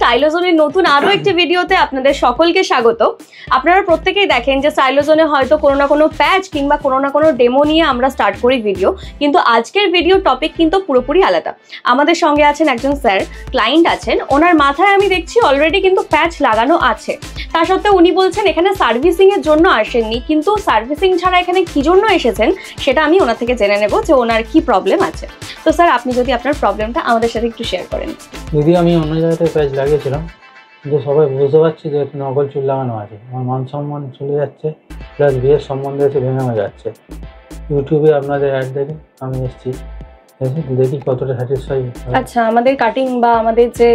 স্টাইলোজনের নতুন আরো একটি ভিডিওতে আপনাদের সকলকে স্বাগত। আপনারা প্রত্যেকেই দেখেন যে স্টাইলোজনে হয়তো কোনো না কোনো প্যাচ কিংবা কোনো না কোনো ডেমো নিয়ে আমরা স্টার্ট করি ভিডিও, কিন্তু আজকের ভিডিও টপিক কিন্তু পুরোপুরি আলাদা। আমাদের সঙ্গে আছেন একজন স্যার, ক্লায়েন্ট আছেন, ওনার মাথায় আমি দেখছি অলরেডি কিন্তু প্যাচ লাগানো আছে। তা সত্ত্বেও উনি বলছেন এখানে সার্ভিসিং এর জন্য আসেননি, কিন্তু সার্ভিসিং ছাড়া এখানে কি জন্য এসেছেন সেটা আমি ওনার থেকে জেনে নেব যে ওনার কি প্রবলেম আছে। তো স্যার, আপনি যদি আপনার প্রবলেমটা আমাদের সাথে একটু শেয়ার করেন। দিদি, আমি অন্য জায়গাতে প্যাচ লাগিয়েছিলাম, কিন্তু সবাই বুঝতে পারছি যে নকল চুল লাগানো আছে। আমার মান সম্মান চলে যাচ্ছে, প্লাস বিয়ের সম্বন্ধে এসে ভেঙে যাচ্ছে। ইউটিউবে আপনাদের অ্যাড দেখে আমি এসেছি, দেখি কতটা স্যাটিসফাই। আচ্ছা, আমাদের কাটিং বা আমাদের যে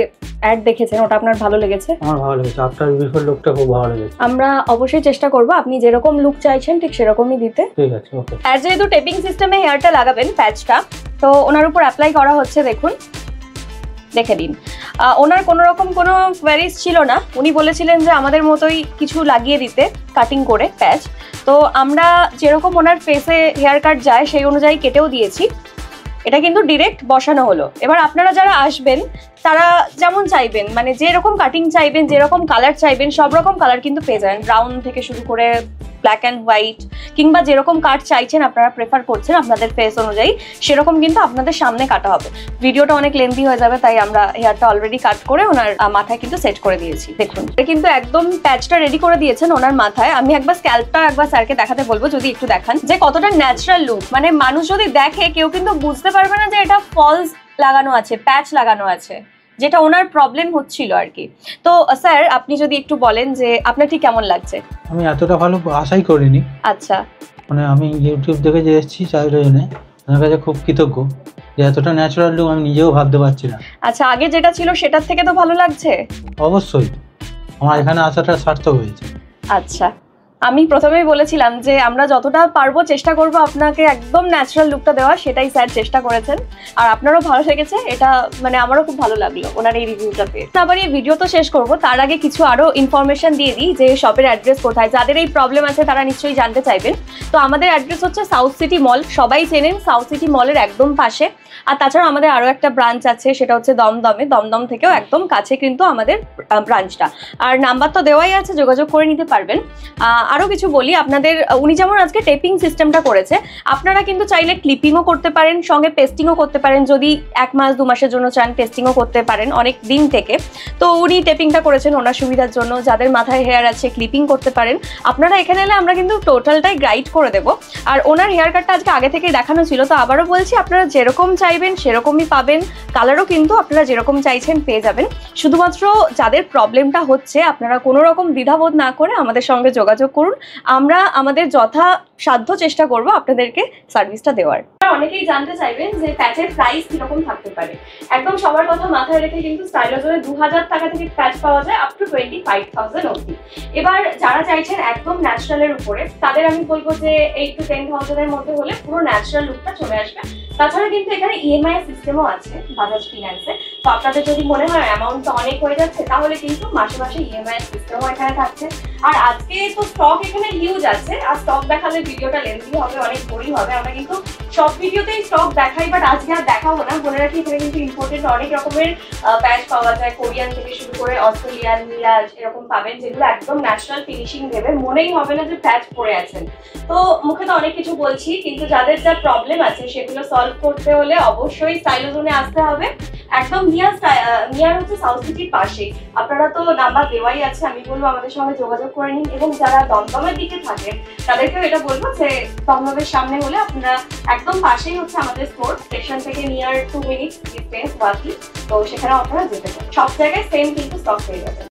অ্যাড দেখেছেন ওটা আপনার ভালো লেগেছে? আমার ভালো লেগেছে, আফটার বিফোর লুকটা খুব ভালো লেগেছে। আমরা অবশ্যই চেষ্টা করব আপনি যেরকম লুক চাইছেন ঠিক সেরকমই দিতে। ঠিক আছে, ওকে। আর যেহেতু টেপিং সিস্টেমে হেয়ারটা লাগাবেন প্যাচটা, তো ওনার উপর অ্যাপ্লাই করা হচ্ছে, দেখুন, দেখে দিন। ওনার কোনো রকম কোনো কোয়ারিজ ছিল না, উনি বলেছিলেন যে আমাদের মতোই কিছু লাগিয়ে দিতে কাটিং করে প্যাচ। তো আমরা যেরকম ওনার ফেসে হেয়ার কাট যায় সেই অনুযায়ী কেটেও দিয়েছি। এটা কিন্তু ডিরেক্ট বসানো হলো। এবার আপনারা যারা আসবেন তারা যেমন চাইবেন, মানে যেরকম কাটিং চাইবেন, যেরকম কালার চাইবেন, সব রকম কালার কিন্তু পেয়ে যাবেন। ব্রাউন থেকে শুরু করে ব্ল্যাক অ্যান্ড হোয়াইট, কিংবা যেরকম কাট চাইছেন আপনারা প্রেফার করছেন আপনাদের ফেস অনুযায়ী, সেরকম কিন্তু আপনাদের সামনে কাটা হবে। ভিডিওটা অনেক লেন্থি হয়ে যাবে, তাই আমরা হেয়ারটা অলরেডি কাট করে ওনার মাথায় কিন্তু সেট করে দিয়েছি। দেখুন, কিন্তু একদম প্যাচটা রেডি করে দিয়েছেন ওনার মাথায়। আমি একবার স্ক্যাল্পটা একবার স্যারকে দেখাতে বলবো, যদি একটু দেখান যে কতটা ন্যাচারাল লুক। মানে মানুষ যদি দেখে কেউ কিন্তু বুঝতে পারবে না যে এটা ফলস লাগানো আছে, প্যাচ লাগানো আছে, যেটা ওনার প্রবলেম হচ্ছিল আর কি। তো স্যার, আপনি যদি একটু বলেন যে আপনার ঠিক কেমন লাগছে? আমি এতটা ভালো আশাই করিনি। আচ্ছা, মানে আমি ইউটিউব দেখে যে এসেছি চাইলে আমার কাছে খুব কৃতজ্ঞ যে এতটা ন্যাচারাল লুক আমি নিজেও ভাবতে পারছি না। আচ্ছা, আগে যেটা ছিল সেটার থেকে তো ভালো লাগছে? অবশ্যই, আমার এখানে আসাটা সার্থক হয়েছে। আচ্ছা, আমি প্রথমেই বলেছিলাম যে আমরা যতটা পারবো চেষ্টা করব আপনাকে একদম ন্যাচারাল লুকটা দেওয়ার, সেটাই স্যার চেষ্টা করেছেন। আর আপনারও ভালো লেগেছে এটা, মানে আমারও খুব ভালো লাগলো ওনার এই রিভিউটা পেয়ে। আবার এই ভিডিও তো শেষ করব, তার আগে কিছু আরো ইনফরমেশন দিয়ে দিই যে শপের অ্যাড্রেস কোথায়। যাদের এই প্রবলেম আছে তারা নিশ্চয়ই জানতে চাইবেন। তো আমাদের অ্যাড্রেস হচ্ছে সাউথ সিটি মল, সবাই চেনেন সাউথ সিটি মলের একদম পাশে। আর তাছাড়া আমাদের আরো একটা ব্রাঞ্চ আছে, সেটা হচ্ছে দমদমে। দমদম থেকেও একদম কাছে কিন্তু আমাদের ব্রাঞ্চটা। আর নাম্বার তো দেওয়াই আছে, যোগাযোগ করে নিতে পারবেন। আরো কিছু বলি আপনাদের, উনি যেমন আজকে টেপিং সিস্টেমটা করেছে, আপনারা কিন্তু চাইলে ক্লিপিংও করতে পারেন, সঙ্গে পেস্টিংও করতে পারেন। যদি 1 মাস 2 মাসের জন্য চান পেস্টিংও করতে পারেন অনেক দিন থেকে। তো উনি টেপিংটা করেছেন ওনার সুবিধার জন্য। যাদের মাথায় হেয়ার আছে ক্লিপিং করতে পারেন। আপনারা এখানে এলে আমরা কিন্তু টোটালটাই গাইড করে দেবো। আর ওনার হেয়ার কাটটা আজকে আগে থেকে দেখানো ছিল, তো আবারও বলছি আপনারা যেরকম চাইবেন সেরকমই পাবেন। কালারও কিন্তু আপনারা যেরকম চাইছেন পেয়ে যাবেন। শুধুমাত্র যাদের প্রবলেমটা হচ্ছে আপনারা কোনো রকম দ্বিধাবোধ না করে আমাদের সঙ্গে যোগাযোগ করুন। আমরা আমাদের যথাসাধ্য চেষ্টা করব আপনাদেরকে সার্ভিসটা দেওয়ার। অনেকেই জানতে চাইবেন যে প্যাচের প্রাইস কিরকম থাকতে পারে। একদম সবার কথা মাথায় রেখে কিন্তু স্টাইলোজনে 2000 টাকা থেকে প্যাচ পাওয়া যায় আপ টু 25,000 অবধি। এবার যারা চাইছেন একদম ন্যাচারালের উপরে, তাদের আমি বলবো যে 8 to 10,000 এর মধ্যে হলে পুরো ন্যাচারাল লুকটা চলে আসবে। তাছাড়া কিন্তু এখানে ইএমআই সিস্টেমও আছে বাজাজ ফিন্যান্সে। তো আপনাদের যদি মনে হয় অ্যামাউন্টটা অনেক হয়ে যাচ্ছে, তাহলে কিন্তু মাসে মাসে ইএমআই সিস্টেমও এখানে থাকছে। আর আজকে তো স্টক এখানে হিউজ আছে, আর স্টক দেখালে ভিডিওটা লেন্থি হবে, অনেক বোরিং হবে। আমরা কিন্তু সব ভিডিওতেই স্টক দেখাই, বাট আজকে আর দেখাবো না। বলে রাখি এখানে কিন্তু ইম্পোর্টেড অনেক রকমের প্যাচ পাওয়া যায়, কোরিয়ান থেকে শুরু করে অস্ট্রেলিয়ান, মিরাজ এরকম পাবেন, যেগুলো একদম ন্যাচারাল ফিনিশিং দেবে, মনেই হবে না যে প্যাচ পরে আছেন। তো মুখে তো অনেক কিছু বলছি, কিন্তু যাদের যা প্রবলেম আছে সেগুলো সলভ করতে হলে অবশ্যই স্টাইলোজনে আসতে হবে। একদম নিয়ার হচ্ছে সাউথ সিটির পাশেই। আপনারা তো নাম্বার দেওয়াই আছে, আমি বলবো আমাদের সঙ্গে যোগাযোগ করে নিন। এবং যারা দমদমের দিকে থাকেন তাদেরকেও এটা বলবো যে দমদমের সামনে হলে আপনারা একদম পাশেই হচ্ছে আমাদের স্টোর, স্টেশন থেকে নিয়ার 2 মিনিটস ডিস্টেন্স বাকি। তো সেখানে আপনারা যেতে পারেন, সব জায়গায় সেম কিন্তু স্টক পেয়ে যাবেন।